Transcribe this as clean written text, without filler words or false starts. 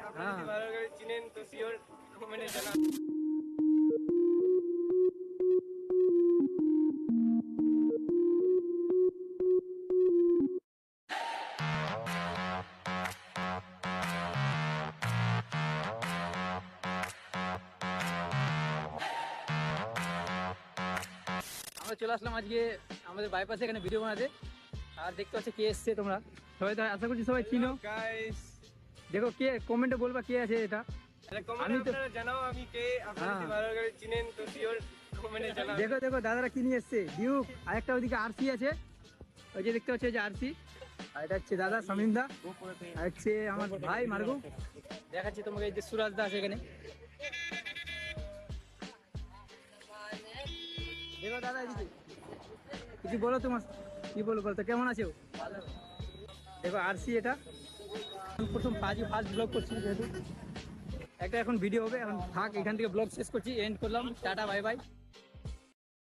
আপনারা যদি ভালো করে চিনেন তো শিওর কমেন্টে জানান। আমরা চলে আসলাম আজকে আমাদের বাইপাসে এখানে ভিডিও বানাতে। আর দেখতে পাচ্ছ কে এসছে, তোমরা সবাই তো আশা করছি সবাই চিনো। গাইস দেখো কে কমেন্টে বলবা কে আছে এটা। কমেন্টে আপনারা জানাও আমি কে, আপনারা যদি ভালো করে চিনেন তো শিওর কমেন্টে জানান। দেখো দেখো দাদারা কি নিয়ে এসছে, ডিউক, আরেকটা ওইদিকে আরসি আছে, ওই যে দেখতে পাচ্ছ যে আরসি, আর এটা হচ্ছে দাদা শামিম দা, আর হচ্ছে আমার ভাই মার্গু। দেখাচ্ছি তোমাকে, এই যে সুরাজ দা আছে এখানে। দেখো দাদা এদিকে কিছু বলো, তোমার কি বলো বলতো, কেমন আছো? দেখো আরসি, এটা প্রথম ফার্স্ট ব্লগ করছি, যেহেতু একটা এখন ভিডিও হবে, এখন থাক, এখান থেকে ব্লগ শেষ করছি, এন্ড করলাম, টাটা বাই বাই।